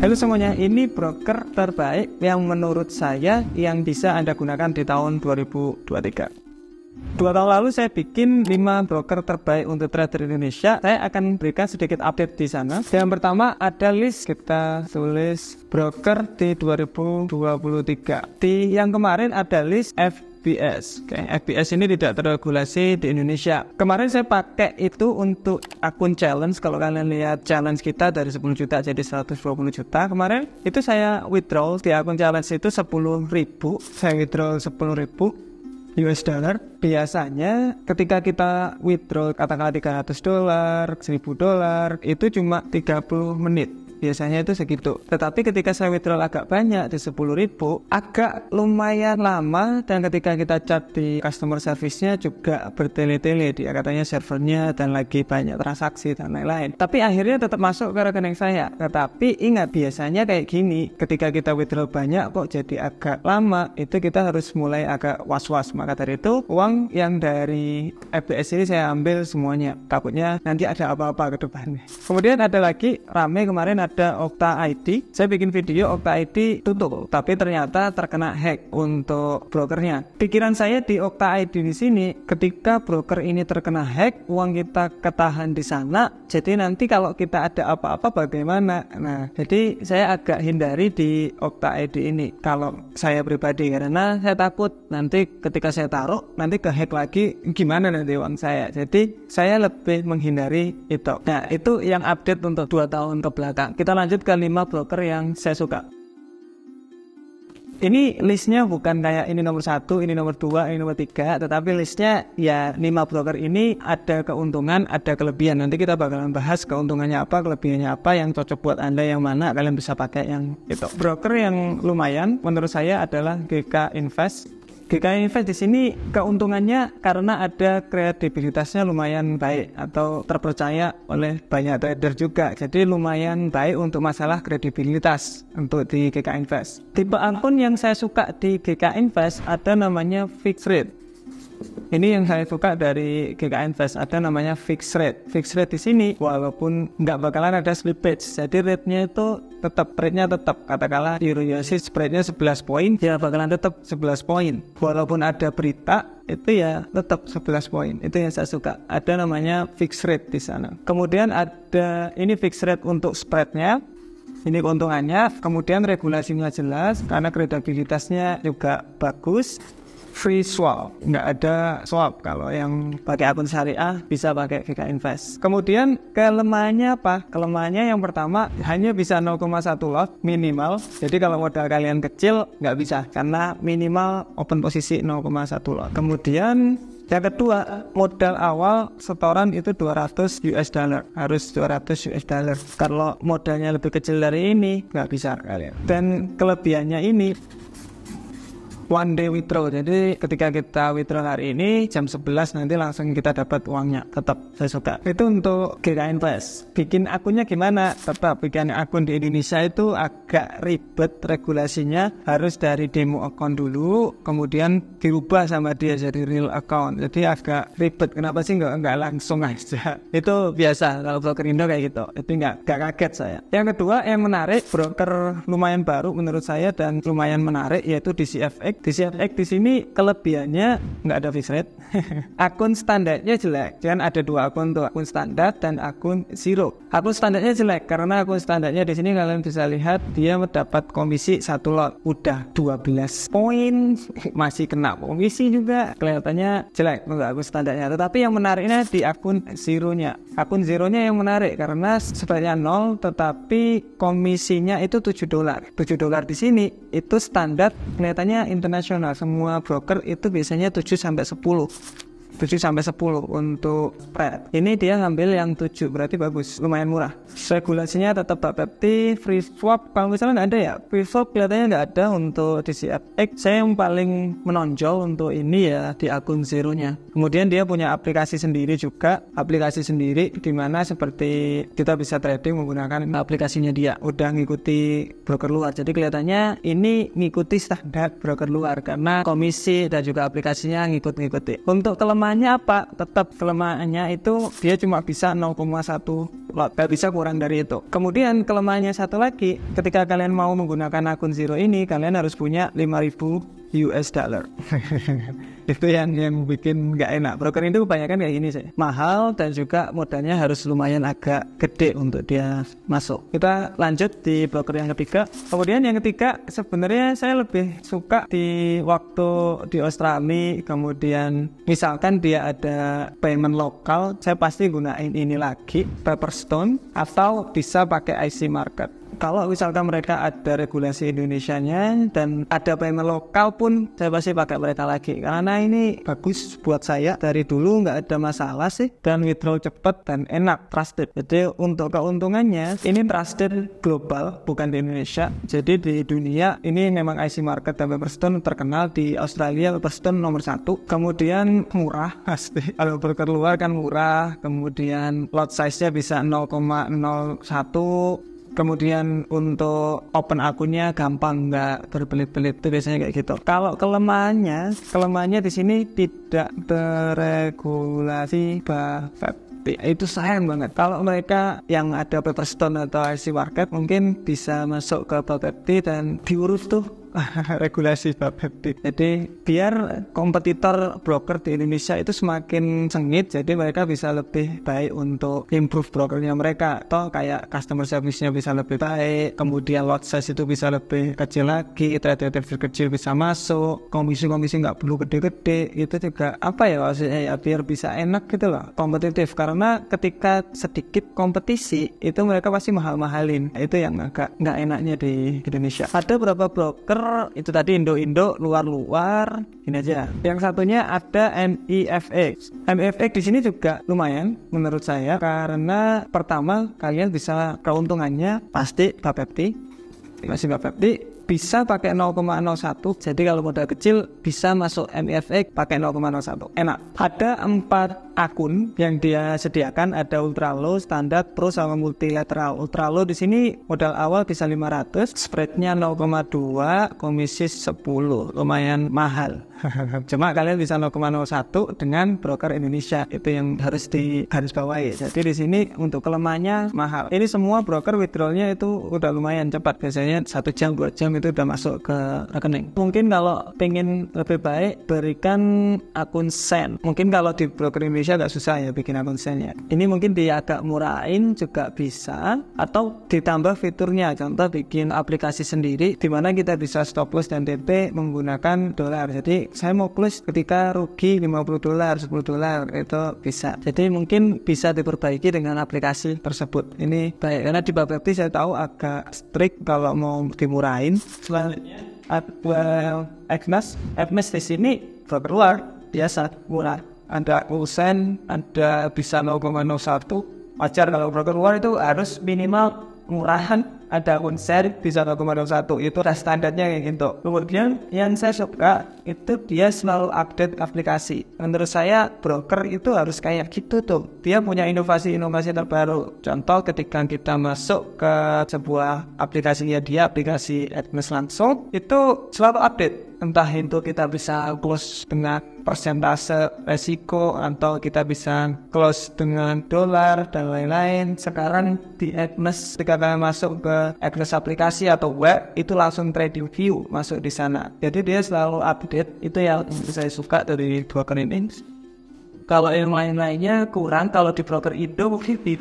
Halo semuanya, ini broker terbaik yang menurut saya yang bisa Anda gunakan di tahun 2023. 2 tahun lalu saya bikin 5 broker terbaik untuk trader Indonesia. Saya akan berikan sedikit update di sana. Yang pertama ada list, kita tulis broker di 2023. Di yang kemarin ada list FBS. FBS ini tidak terregulasi di Indonesia. Kemarin saya pakai itu untuk akun challenge. Kalau kalian lihat challenge kita dari 10 juta jadi 120 juta. Kemarin itu saya withdraw di akun challenge itu 10.000. Saya withdraw 10.000 US dollar. Biasanya ketika kita withdraw katakanlah $300, $1.000 itu cuma 30 menit. Biasanya itu segitu. Tetapi ketika saya withdraw agak banyak di 10.000, agak lumayan lama, dan ketika kita chat di customer service-nya juga bertele-tele, dia katanya servernya dan lagi banyak transaksi dan lain-lain. Tapi akhirnya tetap masuk ke rekening saya. Tetapi ingat, biasanya kayak gini, ketika kita withdraw banyak kok jadi agak lama, itu kita harus mulai agak was-was. Maka dari itu, uang yang dari FBS ini saya ambil semuanya. Takutnya nanti ada apa-apa ke depannya. Kemudian ada lagi, rame kemarin ada Okta ID. Saya bikin video Okta ID tutup, tapi ternyata terkena hack untuk brokernya. Pikiran saya di Okta ID di sini, ketika broker ini terkena hack, uang kita ketahan di sana. Jadi nanti kalau kita ada apa-apa bagaimana? Nah, jadi saya agak hindari di Okta ID ini kalau saya pribadi, karena saya takut nanti ketika saya taruh nanti ke hack lagi, gimana nanti uang saya. Jadi saya lebih menghindari itu. Nah, itu yang update untuk 2 tahun ke belakang. Kita lanjut ke 5 broker yang saya suka. Ini listnya bukan kayak ini nomor 1, ini nomor 2, ini nomor 3, tetapi listnya ya 5 broker ini ada keuntungan, ada kelebihan. Nanti kita bakalan bahas keuntungannya apa, kelebihannya apa, yang cocok buat Anda yang mana, kalian bisa pakai yang itu. Broker yang lumayan menurut saya adalah GK Invest. GK Invest di sini keuntungannya karena ada kredibilitasnya lumayan baik atau terpercaya oleh banyak trader juga. Jadi lumayan baik untuk masalah kredibilitas untuk di GK Invest. Tipe akun yang saya suka di GK Invest ada namanya fixed rate. Ini yang saya suka dari GK Invest, ada namanya fixed rate. Fixed rate di sini walaupun nggak bakalan ada slippage, jadi rate-nya itu tetap, rate-nya tetap. Katakanlah Euro USD spread-nya 11 poin, ya bakalan tetap 11 poin. Walaupun ada berita, itu ya tetap 11 poin. Itu yang saya suka. Ada namanya fixed rate di sana. Kemudian ada ini fixed rate untuk spread-nya. Ini keuntungannya. Kemudian regulasinya jelas karena kredibilitasnya juga bagus. Free swap, nggak ada swap. Kalau yang pakai akun syariah bisa pakai GK Invest. Kemudian kelemahannya apa? Kelemahannya yang pertama hanya bisa 0,1 lot minimal. Jadi kalau modal kalian kecil nggak bisa, karena minimal open posisi 0,1 lot. Kemudian yang kedua, modal awal setoran itu 200 US dollar. Harus 200 US dollar. Kalau modalnya lebih kecil dari ini nggak bisa kalian. Dan kelebihannya ini one day withdraw. Jadi ketika kita withdraw hari ini jam 11 nanti langsung kita dapat uangnya. Tetap saya suka. Itu untuk GK Invest. Bikin akunnya gimana? Tetap bikin akun di Indonesia itu agak ribet regulasinya. Harus dari demo account dulu, kemudian dirubah sama dia jadi real account. Jadi agak ribet. Kenapa sih nggak langsung aja? Itu biasa kalau broker Indo kayak gitu. Itu nggak kaget saya. Yang kedua yang menarik, broker lumayan baru menurut saya dan lumayan menarik, yaitu DCFX. DCFX di sini kelebihannya nggak ada fixed rate. Akun standarnya jelek. Jangan ada 2 akun tuh, akun standar dan akun zero. Akun standarnya jelek karena akun standarnya di sini kalian bisa lihat dia mendapat komisi 1 lot. Udah 12 poin masih kena komisi juga. Kelihatannya jelek untuk akun standarnya. Tetapi yang menariknya di akun zero-nya. Akun zero-nya yang menarik karena sebenarnya 0 tetapi komisinya itu $7. $7 di sini itu standar, kelihatannya internasional. Semua broker itu biasanya 7-10 untuk spread. Ini dia ngambil yang 7, berarti bagus, lumayan murah. Regulasinya tetap BAPT, free swap. Kalau misalnya nggak ada ya, free swap kelihatannya nggak ada untuk DCFX. Saya yang paling menonjol untuk ini ya di akun zero-nya. Kemudian dia punya aplikasi sendiri juga, aplikasi sendiri di mana seperti kita bisa trading menggunakan aplikasinya dia. Udah ngikuti broker luar. Jadi kelihatannya ini ngikuti standar broker luar karena komisi dan juga aplikasinya ngikut-ngikuti. Untuk kelemahan kelemahannya apa? Tetap kelemahannya itu dia cuma bisa 0,1 lot, gak bisa kurang dari itu. Kemudian kelemahannya satu lagi, ketika kalian mau menggunakan akun Zero ini, kalian harus punya 5.000 US dollar. Itu yang bikin nggak enak. Broker itu kebanyakan kayak gini sih, mahal dan juga modalnya harus lumayan agak gede untuk dia masuk. Kita lanjut di broker yang ketiga. Kemudian yang ketiga sebenarnya saya lebih suka di waktu di Australia. Kemudian misalkan dia ada payment lokal, saya pasti gunain ini lagi, Pepperstone, atau bisa pakai IC Market. Kalau misalkan mereka ada regulasi Indonesianya dan ada payment lokal pun, saya pasti pakai mereka lagi karena ini bagus buat saya. Dari dulu nggak ada masalah sih, dan withdraw cepat dan enak, trusted. Jadi untuk keuntungannya ini trusted global, bukan di Indonesia. Jadi di dunia ini memang IC Market dan Pepperstone terkenal. Di Australia Pepperstone nomor 1. Kemudian murah pasti. Kalau broker luar kan murah. Kemudian lot size-nya bisa 0,01. Kemudian untuk open akunnya gampang, nggak berbelit-belit, itu biasanya kayak gitu. Kalau kelemahannya di sini tidak terregulasi Bapepti. Itu sayang banget. Kalau mereka yang ada Pepperstone atau IC Market mungkin bisa masuk ke Bapepti dan diurus tuh regulasi Bapepti. Jadi biar kompetitor broker di Indonesia itu semakin sengit, jadi mereka bisa lebih baik untuk improve brokernya mereka, atau kayak customer service-nya bisa lebih baik, kemudian lot size itu bisa lebih kecil lagi, trader kecil bisa masuk, komisi-komisi nggak perlu gede-gede. Itu juga apa ya maksudnya ya, biar bisa enak gitu loh, kompetitif. Karena ketika sedikit kompetisi itu mereka pasti mahal-mahalin. Itu yang agak nggak enaknya di Indonesia. Ada beberapa broker itu tadi Indo-Indo, luar-luar, ini aja. Yang satunya ada MEFX. MEFX di sini juga lumayan menurut saya, karena pertama kalian bisa keuntungannya pasti Bapepti, masih Bapepti. Bisa pakai 0,01. Jadi kalau modal kecil bisa masuk MEFX pakai 0,01. Enak. Ada 4 akun yang dia sediakan, ada ultra low, standar, pro sama multilateral. Ultra low di sini modal awal bisa 500, spreadnya 0,2, komisi 10. Lumayan mahal. Cuma kalian bisa 0,01 dengan broker Indonesia. Itu yang harus digarisbawahi. Jadi di sini untuk kelemahannya mahal. Ini semua broker withdrawalnya itu udah lumayan cepat. Biasanya 1 jam 2 jam itu udah masuk ke rekening. Mungkin kalau pengen lebih baik, berikan akun Sen. Mungkin kalau di broker Indonesia agak susah ya bikin akun Sen ya. Ini mungkin dia agak murahin juga bisa, atau ditambah fiturnya. Contoh bikin aplikasi sendiri di mana kita bisa stop loss dan TP menggunakan dolar. Jadi saya mau close ketika rugi 50 dolar, 10 dolar, itu bisa. Jadi mungkin bisa diperbaiki dengan aplikasi tersebut. Ini baik, karena di Bapepti saya tahu agak strict kalau mau dimurahin. Selanjutnya ada Exmas di sini broker luar biasa murah. Ada Usen, ada bisa 0,01. Wajar kalau broker luar itu harus minimal murahan. Ada Unser bisa 0,01, itu udah standarnya kayak gitu. Kemudian yang saya suka itu dia selalu update aplikasi. Menurut saya broker itu harus kayak gitu tuh. Dia punya inovasi-inovasi terbaru. Contoh ketika kita masuk ke sebuah aplikasinya dia, aplikasi Exmas langsung, itu selalu update. Entah itu kita bisa close dengan persentase resiko, atau kita bisa close dengan dolar dan lain-lain. Sekarang di Exmas ketika kita masuk ke Exmas aplikasi atau web, itu langsung trading view masuk di sana. Jadi dia selalu update. Itu yang saya suka dari broker ini. Kalau yang lain-lainnya kurang. Kalau di broker Indo mungkin di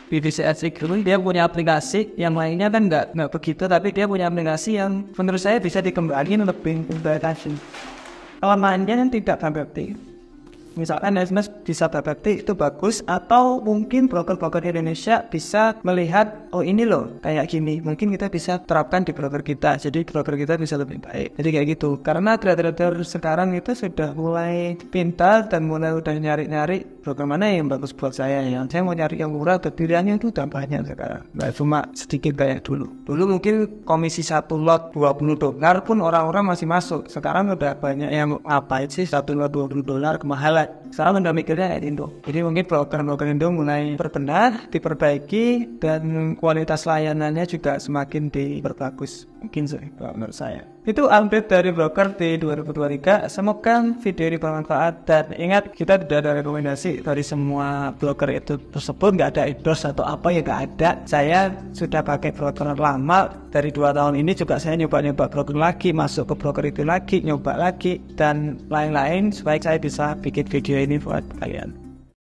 BDCS itu dia punya aplikasi, yang lainnya kan nggak begitu, tapi dia punya aplikasi yang menurut saya bisa dikembangin lebih intensif. Kelemahannya yang tidak Bapepti. Misalkan SMS bisa Bapepti itu bagus, atau mungkin broker-broker Indonesia bisa melihat, oh ini loh kayak gini, mungkin kita bisa terapkan di broker kita, jadi broker kita bisa lebih baik. Jadi kayak gitu. Karena trader-trader sekarang itu sudah mulai pintar dan mulai udah nyari-nyari broker mana yang bagus buat saya. Yang saya mau nyari yang murah, pilihannya itu udah banyak sekarang, nggak cuma sedikit kayak dulu. Dulu mungkin komisi 1 lot 20 dolar pun orang-orang masih masuk. Sekarang udah banyak yang ngapain sih 1 lot 20 dolar, kemahalan. Sekarang udah mikirnya kayak Indo. Jadi mungkin broker Indo mulai berbenah, diperbaiki, dan kualitas layanannya juga semakin diperbagus. Mungkin sih kalau menurut saya. Itu update dari broker di 2023. Semoga video ini bermanfaat, dan ingat, kita tidak ada rekomendasi dari semua broker itu tersebut, nggak ada endorse atau apa ya, nggak ada. Saya sudah pakai broker lama dari 2 tahun ini, juga saya nyoba broker lagi, masuk ke broker itu lagi, nyoba lagi dan lain-lain supaya saya bisa bikin video ini buat kalian.